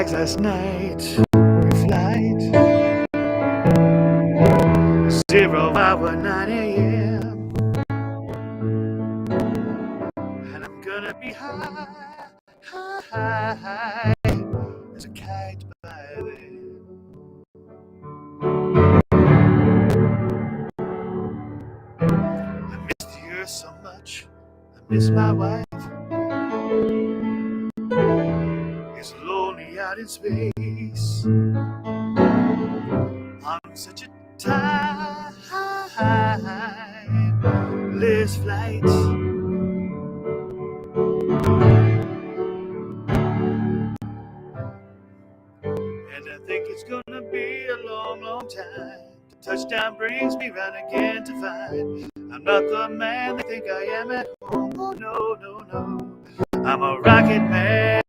flags last night. Flight 0 hour 9 a.m. And I'm gonna be high, high, high, high as a kite by then. I miss the earth so much. I miss my wife. It's lonely out in space on such a timeless flight. And I think it's gonna be a long, long time. The touchdown brings me round again to find I'm not the man they think I am at home. Oh no, no, no. I'm a rocket man.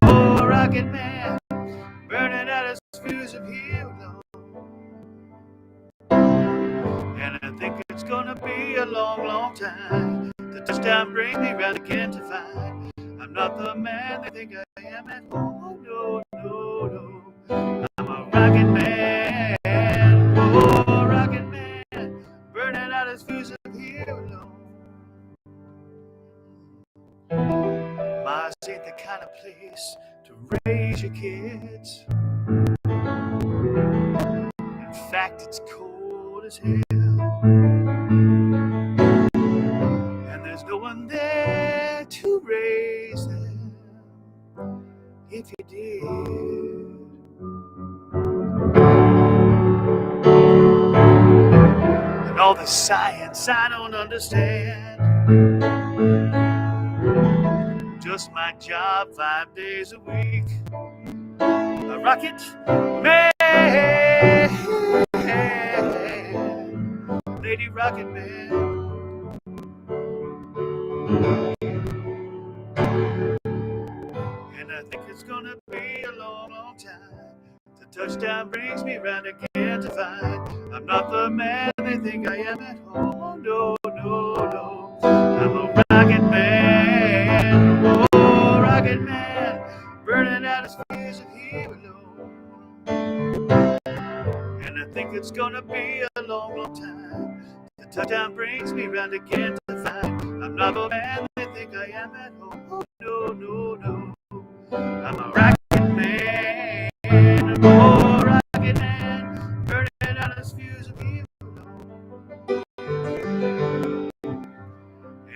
Oh, a rocket man. Burning out his fuse of here alone. And I think it's gonna be a long, long time. The touchdown brings me round again to find I'm not the man they think I am at home. Oh no, no, no. I'm a rocket man. Oh, a rocket man. Burning out his fuse of here alone. Mars ain't the kind of place to raise your kids. In fact, it's cold as hell. And there's no one there to raise them if you did. And all the science I don't understand. Just my job 5 days a week. A rocket man. Lady Rocket Man. And I think it's gonna be a long, long time. The touchdown brings me round again to find I'm not the man they think I am at home. Oh, no, no, no. I'm a rocket man. Oh, rocket man. Burning out his fuse of here alone. And I think it's gonna be a long, long time. The touchdown brings me round again to find I'm not the man they think I am at home. Oh, no, no, no. I'm a rocket man. Oh, rocket man. Burning out his fuse of here alone.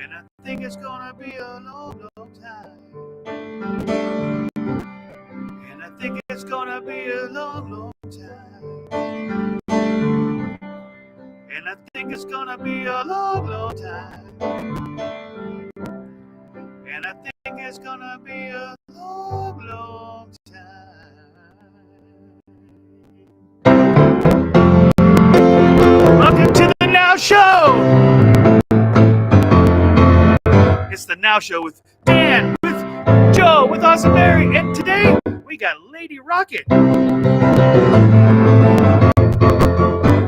And I think it's gonna be a long, long time. And I think it's gonna be a long, long time. And I think it's gonna be a long, long time. And I think it's gonna be a long, long time. Welcome to the Now Show! It's the Now Show with Dan, with Joe, with Awesome Mary, and today we got Lady Rocket.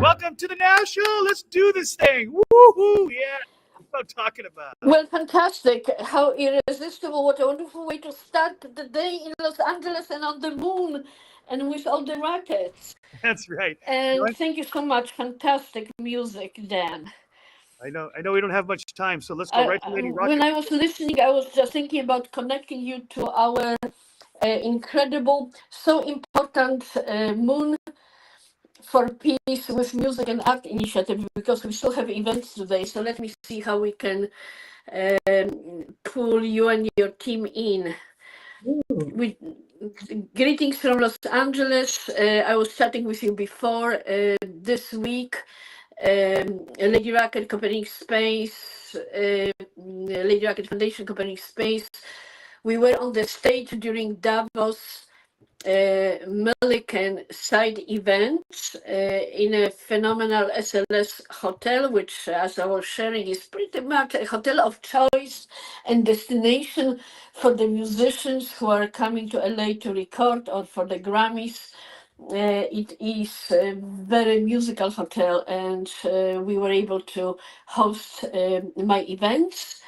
Welcome to the Now Show. Let's do this thing. Woohoo! Yeah, that's what I'm talking about. Well, fantastic. How irresistible. What a wonderful way to start the day in Los Angeles and on the moon and with all the rockets. That's right. And thank you so much. Fantastic music, Dan. I know we don't have much time, so let's go right to Lady Rocket. When I was listening, I was just thinking about connecting you to our incredible, so important Moon for Peace with Music and Art initiative, because we still have events today. So let me see how we can pull you and your team in. Greetings from Los Angeles. I was chatting with you before this week. Lady Rocket Copenhagen Space, Lady Rocket Foundation Copenhagen Space. We were on the stage during Davos Milliken side event in a phenomenal SLS hotel, which, as I was sharing, is pretty much a hotel of choice and destination for the musicians who are coming to LA to record or for the Grammys. It is a very musical hotel, and we were able to host my events.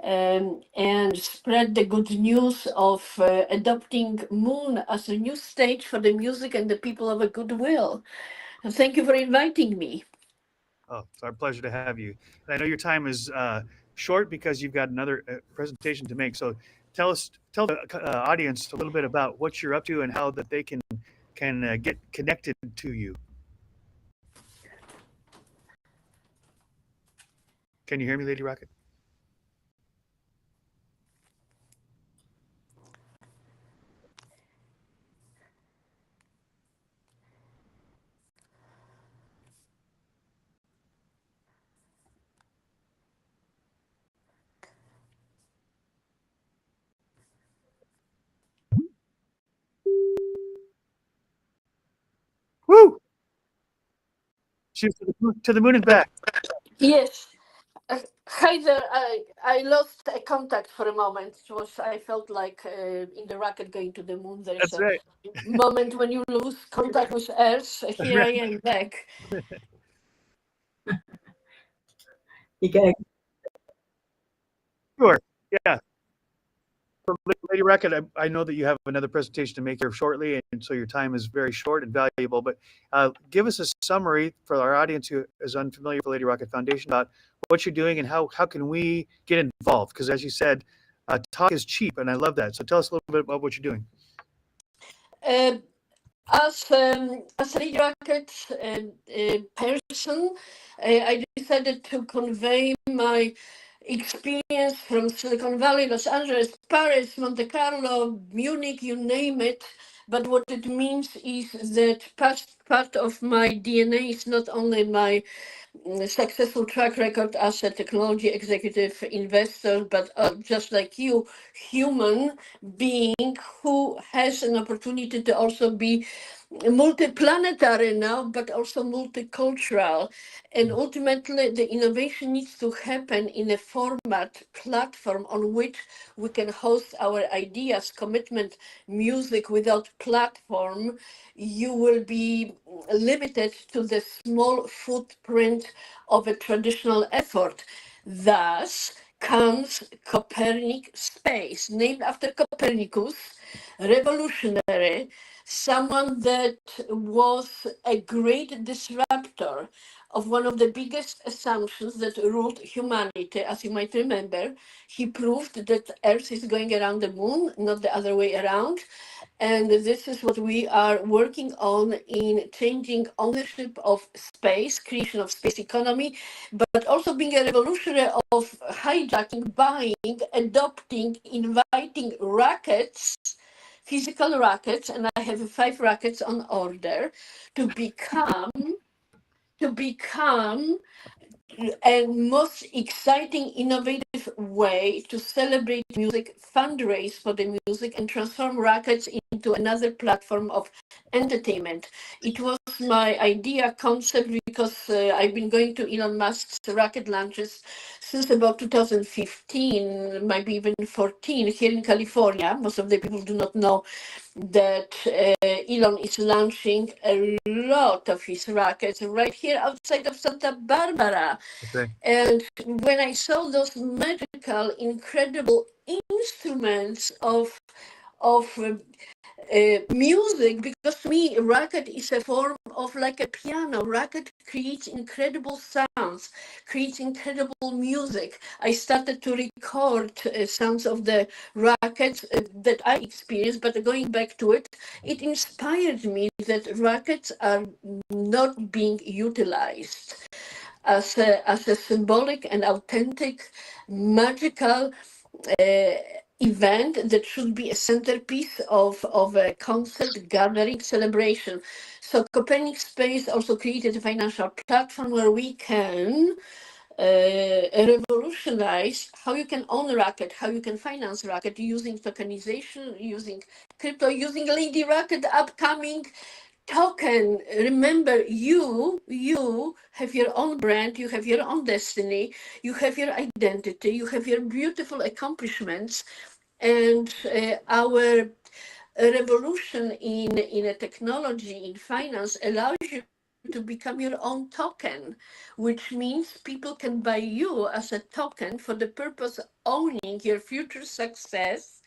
and spread the good news of adopting Moon as a new stage for the music and the people of a goodwill. Thank you for inviting me. Oh, it's our pleasure to have you. And I know your time is short because you've got another presentation to make. So tell the audience a little bit about what you're up to and how that they can get connected to you. Can you hear me, Lady Rocket? Woo! Shoot to the moon and back. Yes. Hi there. I lost a contact for a moment. I felt like in the rocket going to the moon. There is That's a right. moment when you lose contact with Earth. Here I am back. You can. Sure. Yeah. So, Lady Rocket, I know that you have another presentation to make here shortly, and so your time is very short and valuable. But give us a summary for our audience who is unfamiliar with the Lady Rocket Foundation about what you're doing and how can we get involved? Because as you said, talk is cheap, and I love that. So tell us a little bit about what you're doing. As a Lady Rocket person, I decided to convey my experience from Silicon Valley, Los Angeles, Paris, Monte Carlo, Munich, you name it. But what it means is that part of my DNA is not only my successful track record as a technology executive investor, but just like you, human being who has an opportunity to also be multiplanetary now, but also multicultural. And ultimately, the innovation needs to happen in a format, platform on which we can host our ideas, commitment, music. Without platform, you will be limited to the small footprint of a traditional effort. Thus comes Copernic Space, named after Copernicus, revolutionary, someone that was a great disruptor of one of the biggest assumptions that ruled humanity. As you might remember, he proved that Earth is going around the moon, not the other way around. And this is what we are working on in changing ownership of space, creation of space economy, but also being a revolutionary of hijacking, buying, adopting, inviting rockets, physical rockets, and I have 5 rockets on order to become a most exciting, innovative way to celebrate music, fundraise for the music, and transform rockets into another platform of entertainment. It was my idea concept because I've been going to Elon Musk's rocket launches since about 2015, maybe even 14, here in California. Most of the people do not know that Elon is launching a lot of his rockets right here outside of Santa Barbara. Okay. And when I saw those magical, incredible instruments of music, because to me, racket is a form of like a piano. Racket creates incredible sounds, creates incredible music. I started to record sounds of the rackets that I experienced, but going back to it, it inspired me that rackets are not being utilized as a symbolic and authentic, magical event that should be a centerpiece of a concert, gathering, celebration. So Copernic Space also created a financial platform where we can revolutionize how you can own a rocket, how you can finance a rocket using tokenization, using crypto, using Lady Rocket upcoming token. Remember, you have your own brand, you have your own destiny, you have your identity, you have your beautiful accomplishments, and our revolution in a technology, in finance, allows you to become your own token, which means people can buy you as a token for the purpose of owning your future success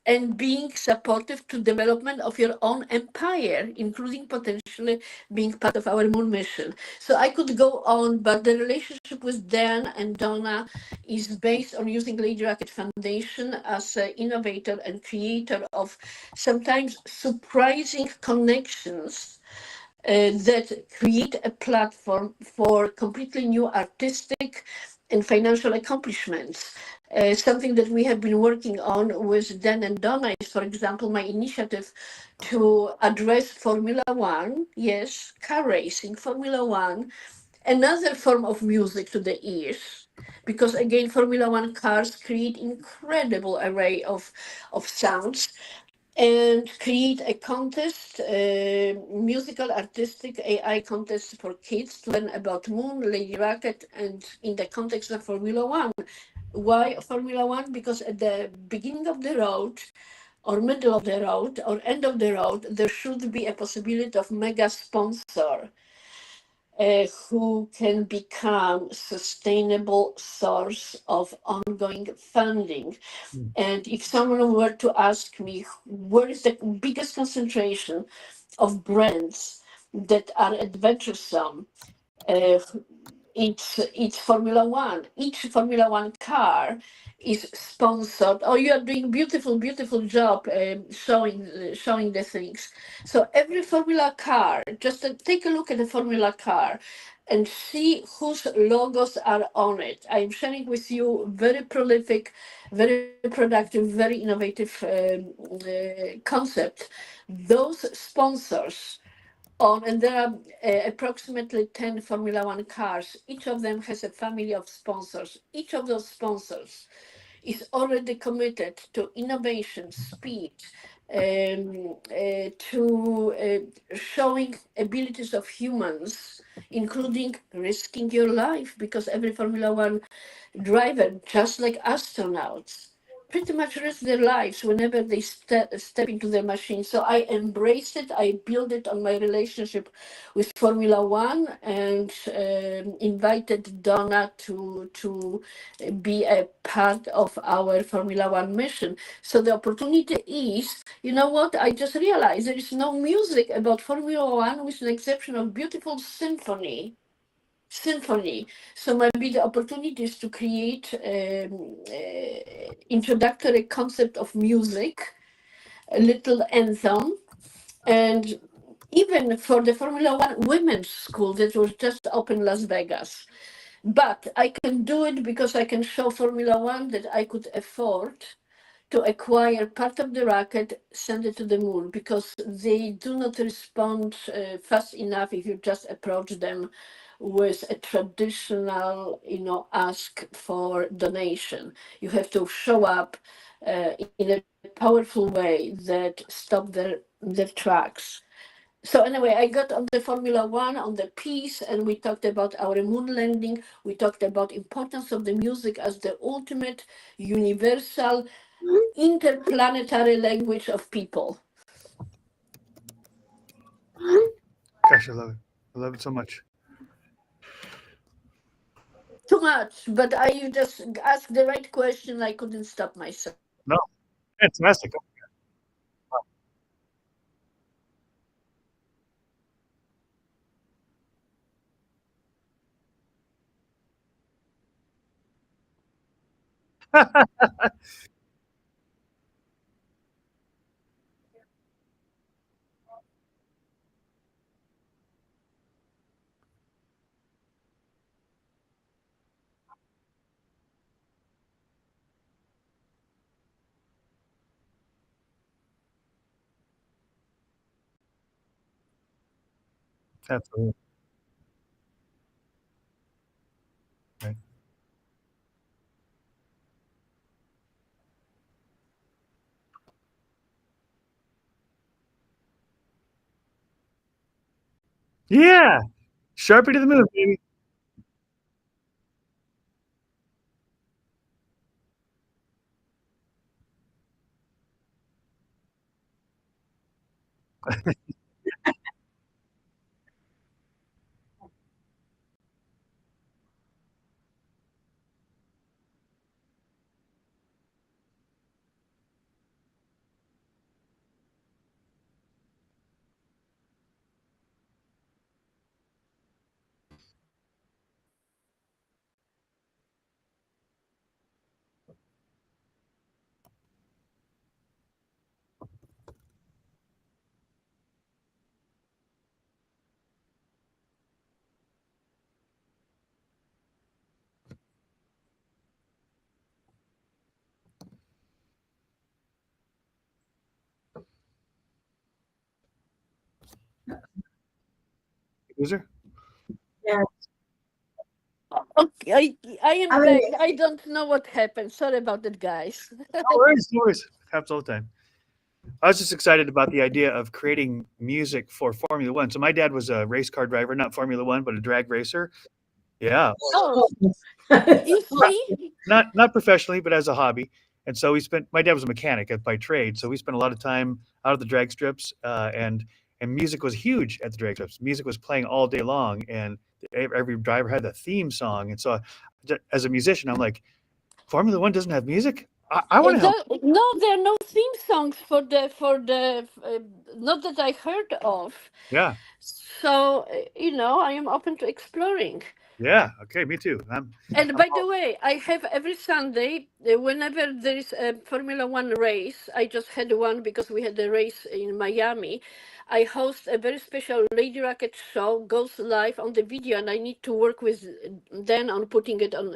and being supportive to development of your own empire, including potentially being part of our moon mission. So I could go on, but the relationship with Dan and Donna is based on using Lady Rocket Foundation as an innovator and creator of sometimes surprising connections that create a platform for completely new artistic and financial accomplishments. Something that we have been working on with Dan and Donna is, for example, my initiative to address Formula One, yes, car racing, Formula One, another form of music to the ears. Because again, Formula One cars create incredible array of sounds and create a contest, musical artistic AI contest for kids to learn about Moon, Lady Rocket, and in the context of Formula One. Why Formula One? Because at the beginning of the road, or middle of the road, or end of the road, there should be a possibility of mega sponsor who can become sustainable source of ongoing funding. And if someone were to ask me where is the biggest concentration of brands that are adventuresome, uh, it's Formula One. Each Formula One car is sponsored. Oh, you are doing beautiful job showing the things. So every Formula car, just take a look at the Formula car and see whose logos are on it. I'm sharing with you very prolific, very productive, very innovative concept. Those sponsors on, and there are approximately 10 Formula One cars. Each of them has a family of sponsors. Each of those sponsors is already committed to innovation, speed, to showing abilities of humans, including risking your life, because every Formula One driver, just like astronauts, pretty much risk their lives whenever they step into the machine. So I embrace it. I build it on my relationship with Formula One and invited Donna to be a part of our Formula One mission. So the opportunity is, you know what? I just realized there is no music about Formula One with an exception of beautiful symphony. So maybe the opportunity is to create introductory concept of music, a little anthem, and even for the Formula One women's school that was just opened Las Vegas. But I can do it because I can show Formula One that I could afford to acquire part of the rocket, send it to the moon, because they do not respond fast enough if you just approach them with a traditional, ask for donation. You have to show up in a powerful way that stop their tracks. So anyway, I got on the Formula One on the piece, and we talked about our moon landing. We talked about importance of the music as the ultimate universal interplanetary language of people. Gosh, I love it. I love it so much. Too much, but I just asked the right question. I couldn't stop myself. No, fantastic. Absolutely. Right. Yeah. Sharpie to the moon, baby. user? Yeah. Okay, I am I back. mean, I don't know what happened. Sorry about that, guys. No worries, no worries. Happens all the time. I was just excited about the idea of creating music for Formula One. So my dad was a race car driver, not Formula One, but a drag racer. Yeah, Oh, you not see? not professionally, but as a hobby. And so we spent. My dad was a mechanic by trade, so we spent a lot of time out of the drag strips, and music was huge at the drag strips. Music was playing all day long, and every driver had a theme song. And so, as a musician, I'm like, Formula One doesn't have music. I want to help. No, there are no theme songs for the not that I heard of. Yeah, So I am open to exploring. yeah. Okay, me too. And by the way, I have every Sunday, whenever there is a Formula One race, I just had one because we had a race in Miami. I host a very special Lady Rocket show, goes live on the video, and I need to work with Dan on putting it on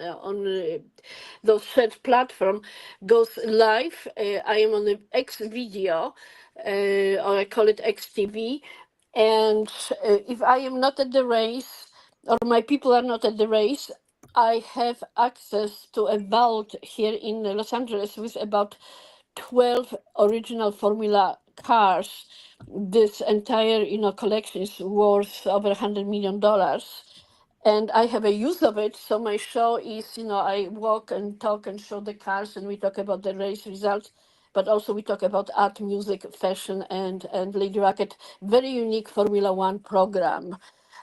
those shared platform. Goes live. I am on the X video, or I call it XTV. And if I am not at the race, or my people are not at the race, I have access to a vault here in Los Angeles with about 12 original Formula cars. This entire, collection is worth over $100 million. And I have a use of it. So my show is, I walk and talk and show the cars, and we talk about the race results. But also we talk about art, music, fashion, and Lady Rocket. Very unique Formula One program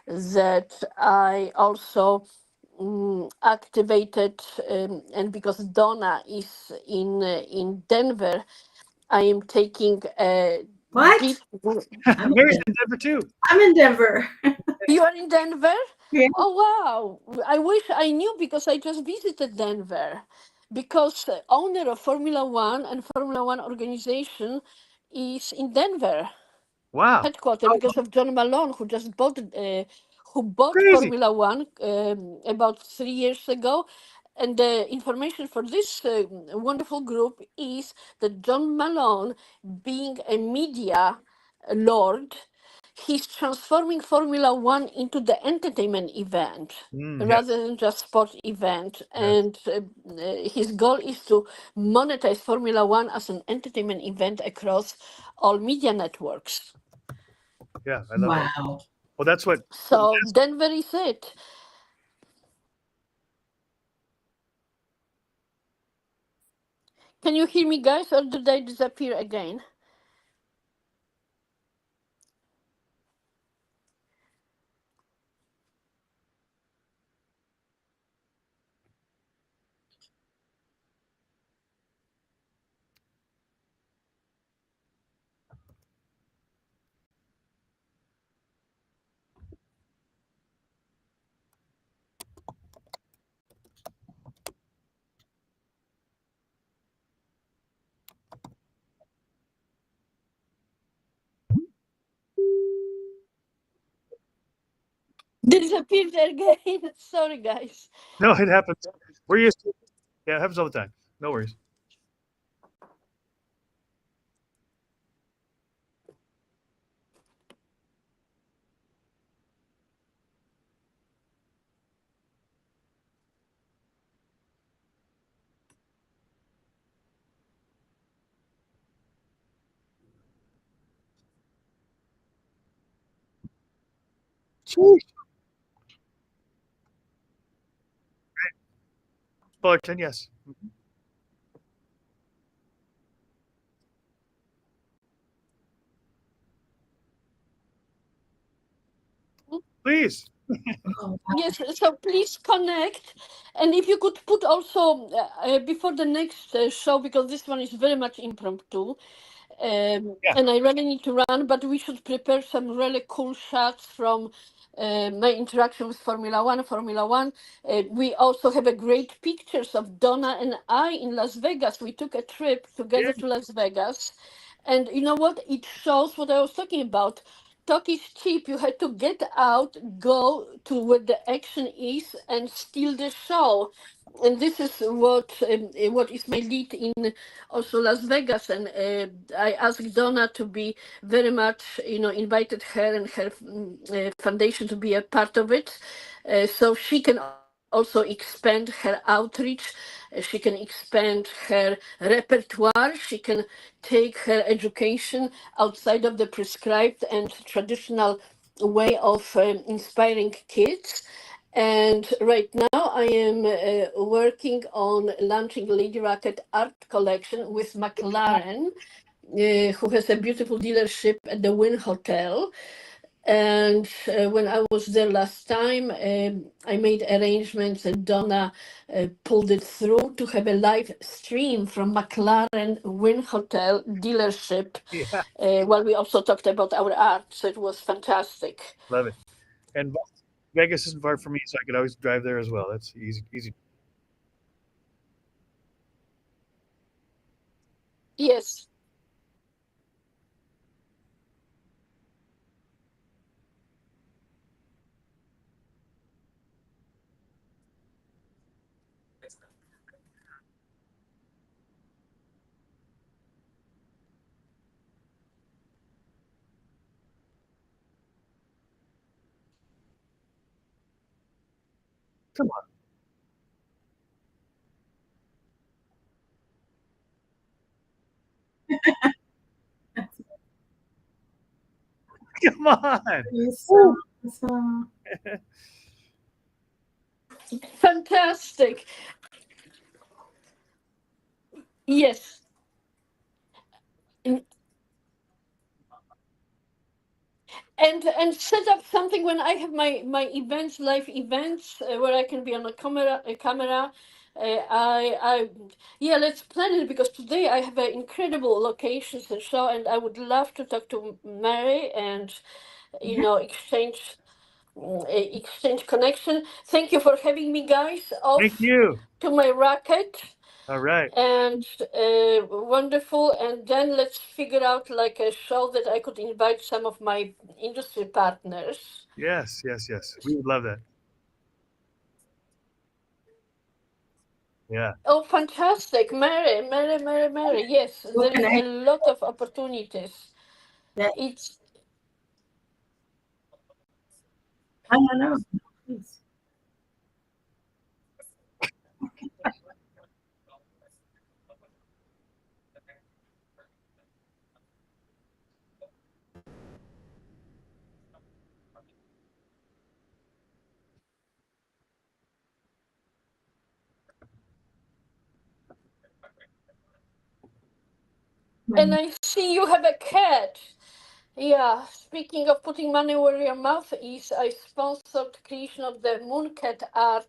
that I also activated, and because Donna is in Denver, I am taking a deep. what? Mary's in Denver too. I'm in Denver. You are in Denver? Yeah. Oh wow! I wish I knew because I just visited Denver. Because owner of Formula One and Formula One organization is in Denver Wow, headquarters because of John Malone, who bought crazy. Formula One about 3 years ago. And the information for this wonderful group is that John Malone, being a media lord, he's transforming Formula One into the entertainment event Yeah, rather than just sport event. yes, And his goal is to monetize Formula One as an entertainment event across all media networks. yeah. I love that. Wow. Well, that's what. So Denver is it. Can you hear me, guys, or did I disappear again? Disappeared again. Sorry, guys. No, it happens. We're used to. Yeah, it happens all the time. No worries. Sheesh. Fullerton, yes. Please. Oh, Yes, so please connect. And if you could put also before the next show, because this one is very much impromptu, Yeah. and I really need to run, but we should prepare some really cool shots from my interaction with Formula One. Formula One. We also have a great pictures of Donna and I in Las Vegas. We took a trip Yeah. together to Las Vegas, and you know what? It shows what I was talking about. Talk is cheap. You had to get out, go to where the action is, and steal the show. and this is what is my lead in also Las Vegas, and I asked Donna to be very much, invited her and her foundation to be a part of it, so she can also expand her outreach, she can expand her repertoire, she can take her education outside of the prescribed and traditional way of inspiring kids. And right now, I am working on launching Lady Rocket art collection with McLaren, who has a beautiful dealership at the Wynn Hotel. And when I was there last time, I made arrangements, and Donna pulled it through to have a live stream from McLaren Wynn Hotel dealership, Yeah, while we also talked about our art. So it was fantastic. love it. And Vegas isn't far from me, so I could always drive there as well. That's easy, easy. Yes. Come on, come on. Yes, Woo. awesome. Fantastic. Yes. And and set up something when I have my events, live events, where I can be on a camera. I yeah, let's plan it, because today I have incredible locations and show, and I would love to talk to Mary and Yeah. exchange connection. Thank you for having me, guys. Thank Off you. to my racket. All right. And wonderful. And then let's figure out like a show that I could invite some of my industry partners. Yes, yes, yes. We would love that. Yeah. Oh, fantastic. Mary, Mary, Mary, Mary. Yes, We'll there is a connect. lot of opportunities. Yeah. It's I don't know. Please. and I see you have a cat. Yeah, speaking of putting money where your mouth is, I sponsored creation of the moon cat art,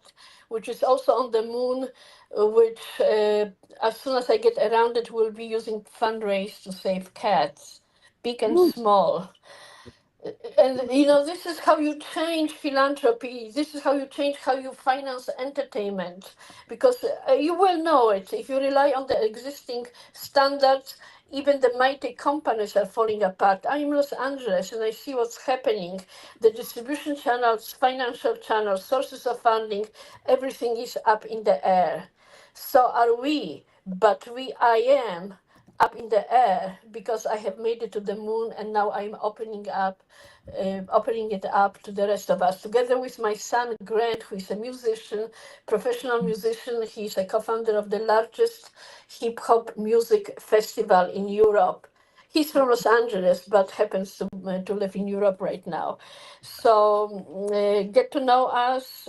which is also on the moon, which as soon as I get around it, will be using fundraise to save cats, big and Woo. small. And this is how you change philanthropy. This is how you change how you finance entertainment, because you will know it. If you rely on the existing standards, even the mighty companies are falling apart. I'm in Los Angeles and I see what's happening. The distribution channels, financial channels, sources of funding, everything is up in the air. So are we, but I am up in the air, because I have made it to the moon, and now I'm opening it up to the rest of us. Together with my son Grant, who is a musician, professional musician, he's a co-founder of the largest hip hop music festival in Europe. He's from Los Angeles, but happens to live in Europe right now. So get to know us,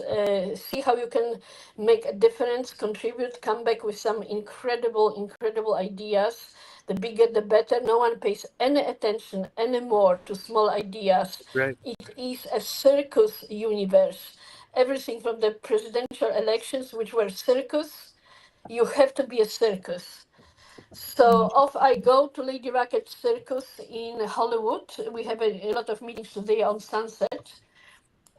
see how you can make a difference, contribute, come back with some incredible, incredible ideas. The bigger, the better. No one pays any attention anymore to small ideas. Right. It is a circus universe. Everything from the presidential elections, which were circus, you have to be a circus. So off I go to Lady Racket Circus in Hollywood. We have a lot of meetings today on Sunset.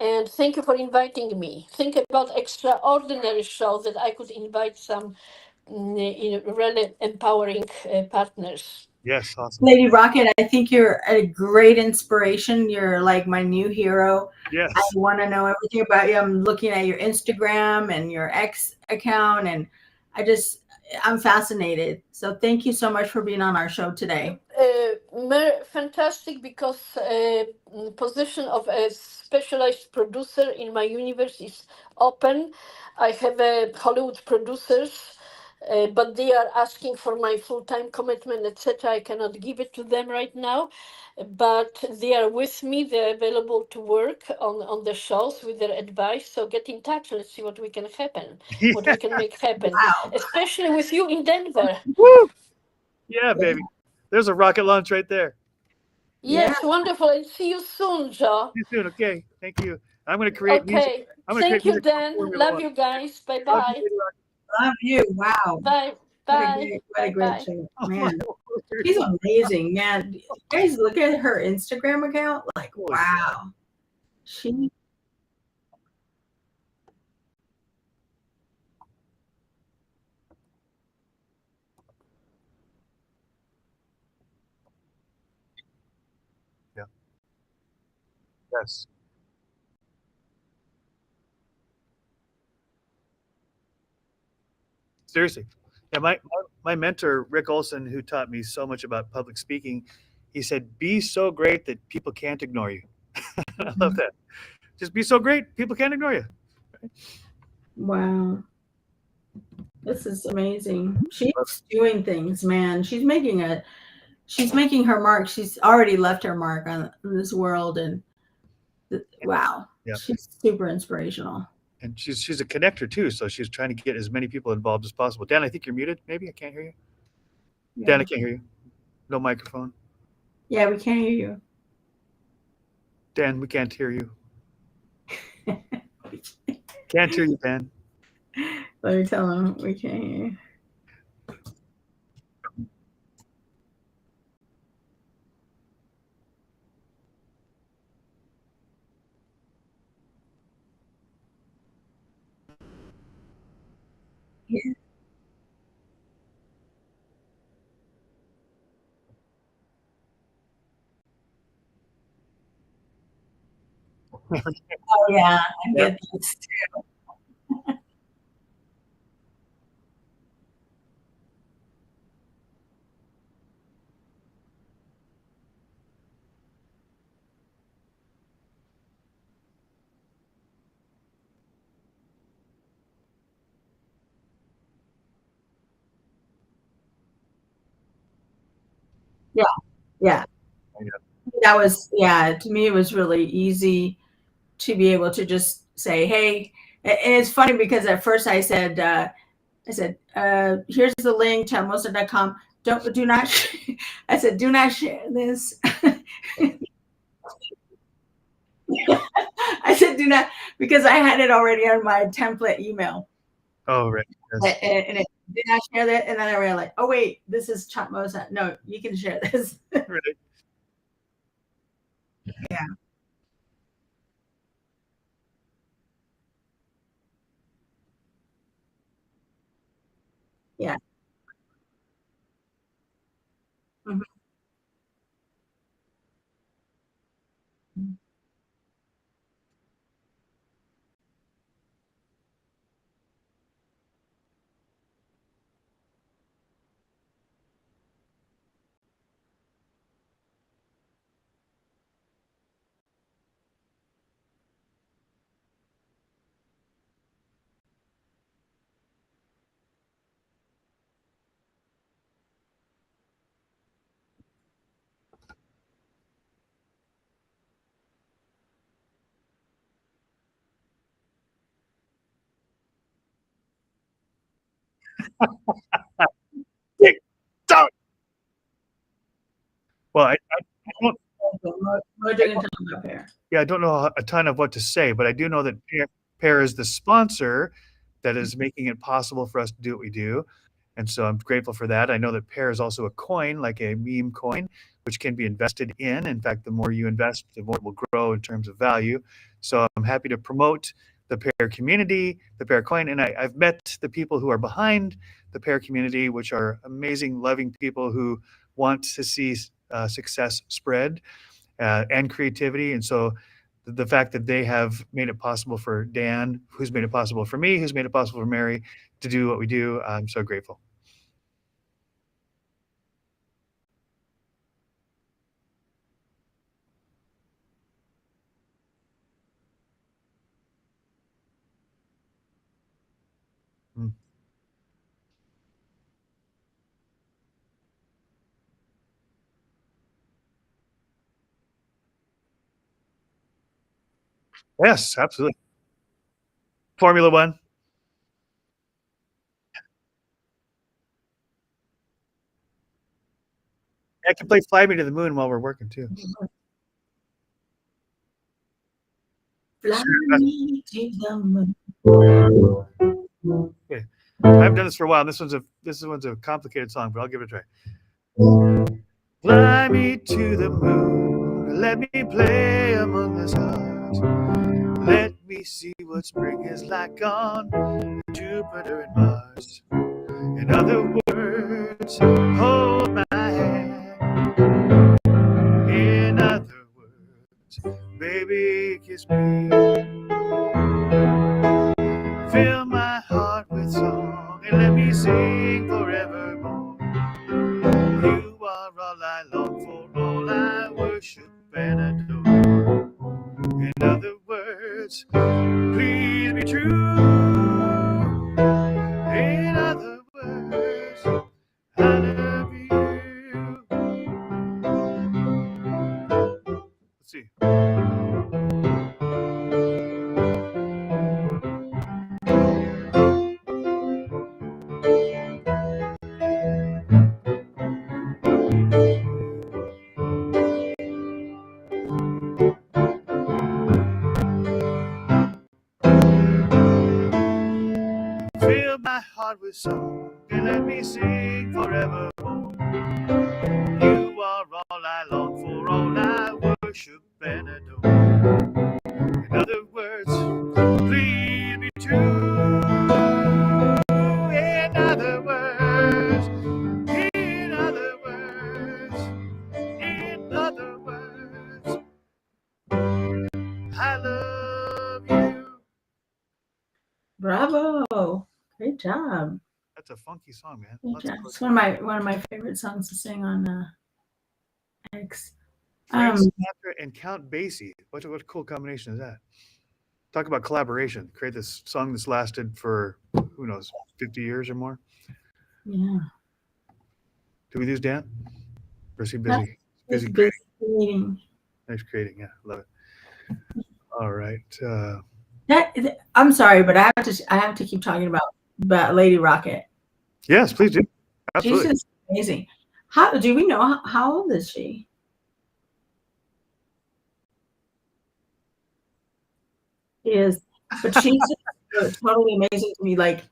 And thank you for inviting me. Think about extraordinary show that I could invite some really empowering partners. Yes, awesome. Lady Rocket, I think you're a great inspiration. You're like my new hero. I Yes. want to know everything about you. I'm looking at your Instagram and your X account, and I'm fascinated. So thank you so much for being on our show today. Fantastic, because position of a specialized producer in my universe is open. I have Hollywood producers, but they are asking for my full-time commitment, etc. I cannot give it to them right now, but they are with me. They're available to work on the shows with their advice. So get in touch. Let's see what we can happen, what we can make happen, Wow. especially with you in Denver. Woo! Yeah, Yeah. baby. There's a rocket launch right there. Yeah. Yes, wonderful. And see you soon, Joe. See you soon. Okay. Thank you. I'm going to create music. Okay. I'm going to create Thank you, music for Dan. Formula Love One. you guys. Bye Love you, bye. Lady Rock. Love you. Wow. Bye. What a Bye. great, Bye. Bye. show, Oh my man. word. She's amazing, man. You guys, look at her Instagram account. Like, Holy wow. She Yeah. Yes. Seriously. Yeah, my mentor, Rick Olson, who taught me so much about public speaking, he said, be so great that people can't ignore you. I love that. Just be so great, people can't ignore you. wow. This is amazing. She's doing things, man. She's making her mark. She's already left her mark on this world, and wow. Yeah. She's super inspirational. And she's a connector too, so she's trying to get as many people involved as possible. Dan, I think you're muted. Maybe I can't hear you. Yeah. Dan, I can't hear you. No microphone. Yeah, we can't hear you. Dan, we can't hear you. Can't hear you, Dan. Let me tell him we can't hear you. Yeah. Oh yeah, I Yep. get this. Yeah, yeah. That was, yeah, to me it was really easy to be able to just say, hey, and it's funny because at first I said, here's the link, chatmosa.com. Do not, I said, do not share this. I said, do not, because I had it already on my template email. Oh, right. Yes. And it did not share that. And then I realized, oh, wait, this is Chatmosa. No, you can share this. Right. Yeah. Yeah. Mhm. Hey, don't. Well, I don't. We're doing a ton about PEAR. Yeah, I don't know a ton of what to say, but I do know that PEAR is the sponsor that is making it possible for us to do what we do. And so I'm grateful for that. I know that PEAR is also a coin, like a meme coin, which can be invested in. In fact, the more you invest, the more it will grow in terms of value. So I'm happy to promote the PEAR community, the PEAR coin. And I've met the people who are behind the PEAR community, which are amazing, loving people who want to see success spread and creativity. And so the fact that they have made it possible for Dan, who's made it possible for me, who's made it possible for Mary to do what we do. I'm so grateful. Mm. Yes, absolutely. Formula One. I can play Fly Me to the Moon while we're working too. Fly me to the moon. Okay. I've done this for a while. This one's a complicated song, but I'll give it a try. Fly me to the moon, let me play among the stars. Let me see what spring is like on Jupiter and Mars. In other words, hold my hand. In other words, baby, kiss me. Fill my heart with song and let me sing forevermore. You are all I long for, all I worship and adore. In other words, please be true. In other words, I love you. Let's see. Fill my heart with song and let me sing forevermore. You are all I long for, all I worship and adore. In other words, please be true. In other words, in other words, in other words, I love you. Bravo! Great job. That's a funky song, man. Great Lots job. of It's one of my favorite songs to sing on X. Frank Sinatra and Count Basie. What a cool combination is that? Talk about collaboration. Create this song that's lasted for who knows, 50 years or more. Yeah. Do we lose Dan? Or is he That's busy? Busy busy creating. creating. Nice creating. Yeah, love it. All right. I'm sorry, but I have to keep talking about Lady Rocket. Yes, please do. She's Absolutely. just amazing. How do we know how old is she? She is, but she's just totally amazing to me. Like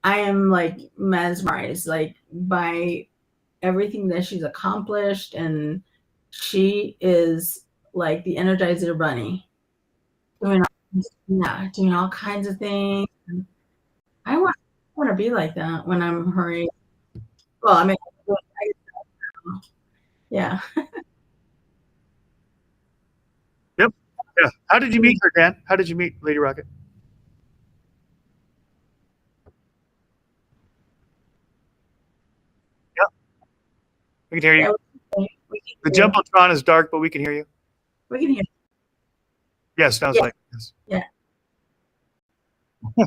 I am like mesmerized like by everything that she's accomplished, and she is like the Energizer Bunny, doing doing all kinds of things. I want to be like that when I'm her age. Well, I mean, yeah. Yep. Yeah. How did you meet her, Dan? How did you meet Lady Rocket? Yeah, we can hear you. Yeah, we The can hear. jumbotron is dark, but we can hear you. We can hear. Yes, sounds Yeah, like yes. yeah. Yeah.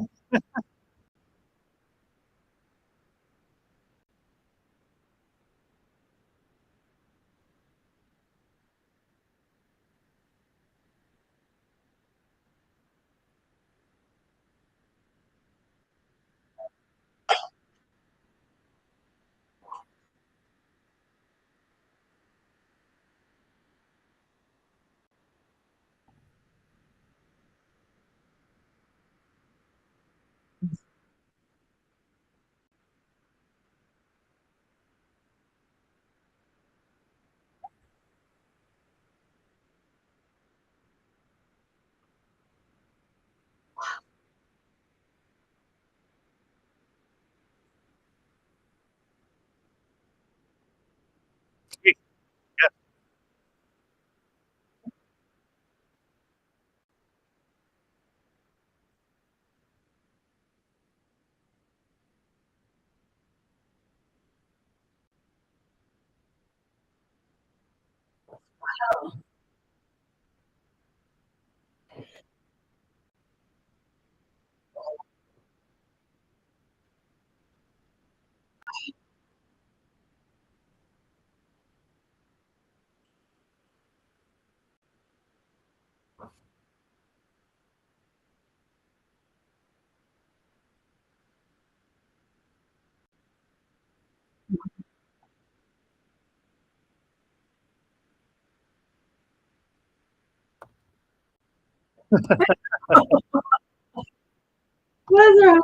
What's wrong?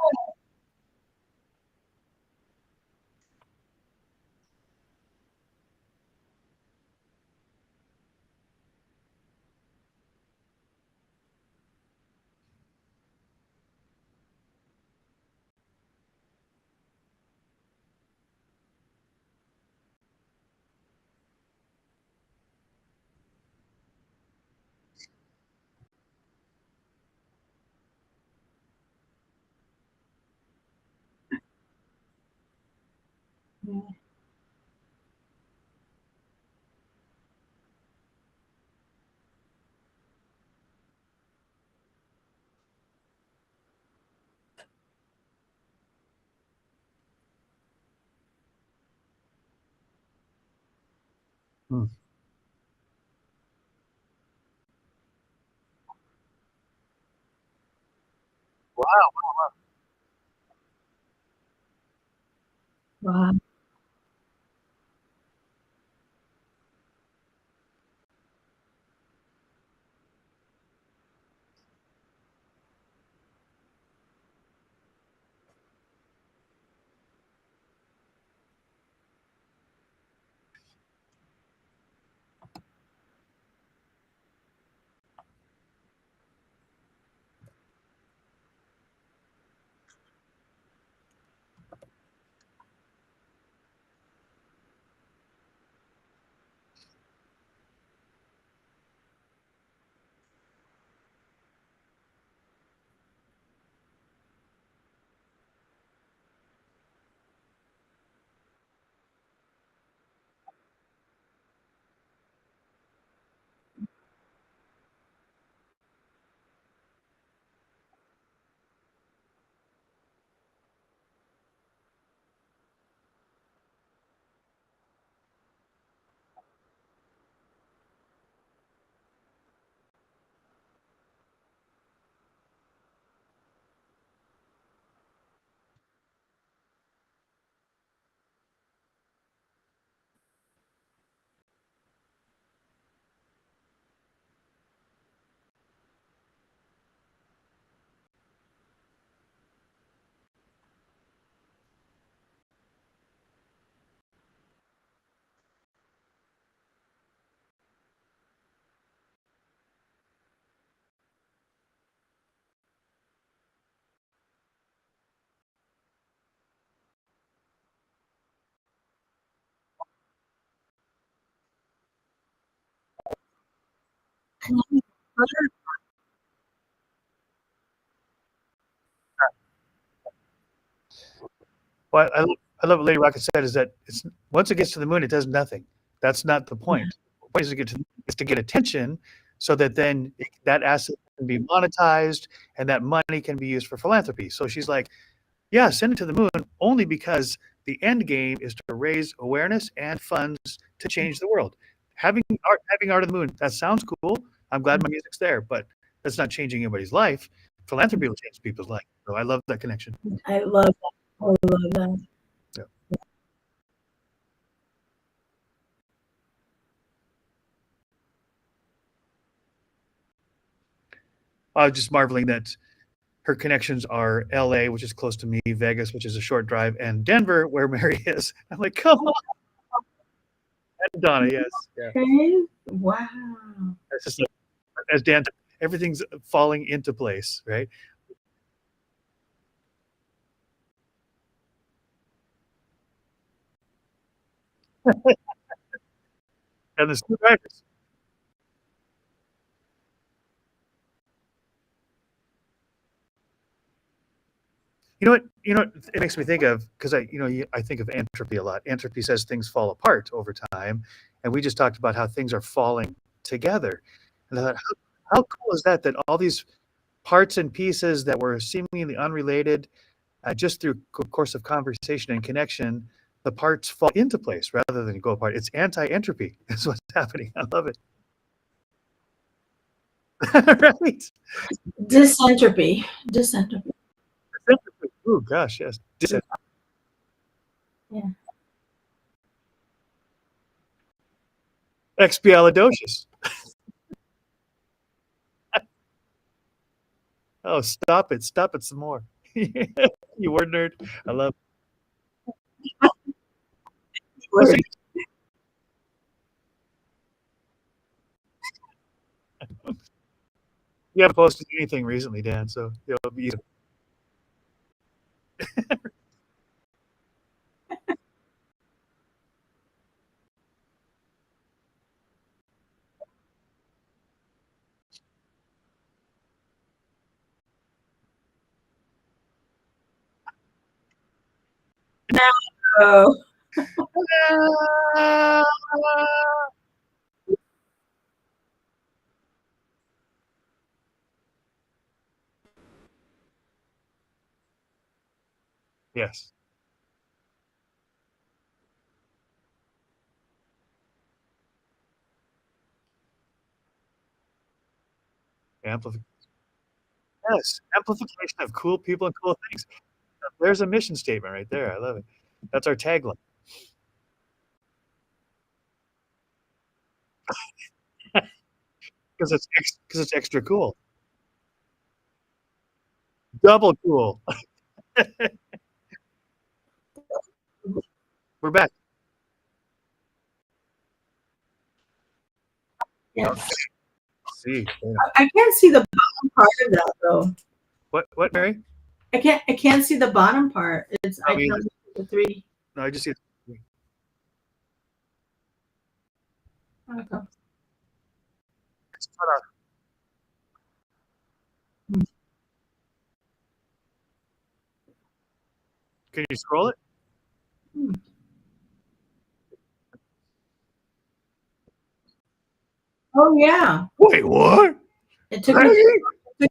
Hmm. Wow. Wow. What I love what Lady Rocket said is that it's once it gets to the moon, it does nothing. That's not the point. The point is to get attention so that then that asset can be monetized and that money can be used for philanthropy. So she's like, yeah, send it to the moon only because the end game is to raise awareness and funds to change the world. Having art of the moon, that sounds cool. I'm glad my music's there, but that's not changing anybody's life. Philanthropy will change people's life. So I love that connection. I love that. I love that. Yeah. I was just marveling that her connections are LA, which is close to me, Vegas, which is a short drive, and Denver, where Mary is. I'm like, come on, and Donna, yes. Yeah. Okay. Wow. It's just like, as Dan said, everything's falling into place, right? And the screwdrivers. It makes me think of, because I think of entropy a lot. Entropy says things fall apart over time, and we just talked about how things are falling together. And I thought, how cool is that? That all these parts and pieces that were seemingly unrelated, just through course of conversation and connection, the parts fall into place rather than go apart. It's anti-entropy. That's what's happening. I love it. Right. Disentropy. Oh gosh, yes. Yeah. Expialidocious. Oh, stop it some more. You word nerd. I love it. You haven't posted anything recently, Dan, so it'll be easy. Oh. Yes. Amplification. Yes. Amplification of cool people and cool things. There's a mission statement right there. I love it. That's our tagline. Because it's extra cool. Double cool. We're back. Yes. See. I can't see the bottom part of that though. What, Mary? I can't see the bottom part. I can only see the 3. No, I just see. Okay. Can you scroll it? Hmm. Oh yeah. Wait, what? It took Maggie? me to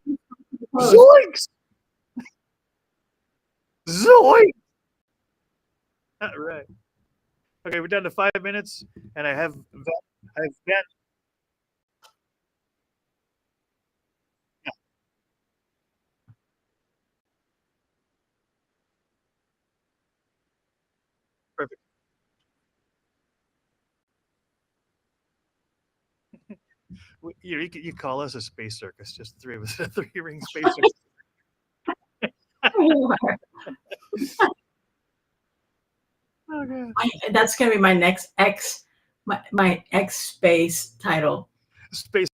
the post. Zoinks! Zoinks! All right. Okay, we're down to 5 minutes, and I have Ben. Perfect. You call us a space circus, just three of us, a 3-ring space circus. Oh, God. That's gonna be my next my X space title. Space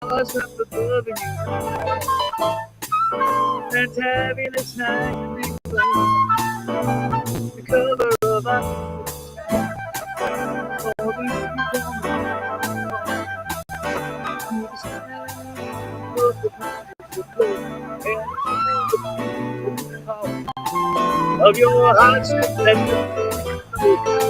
was up above and you and happiness night and make the cover of our all we of your heart's splendor.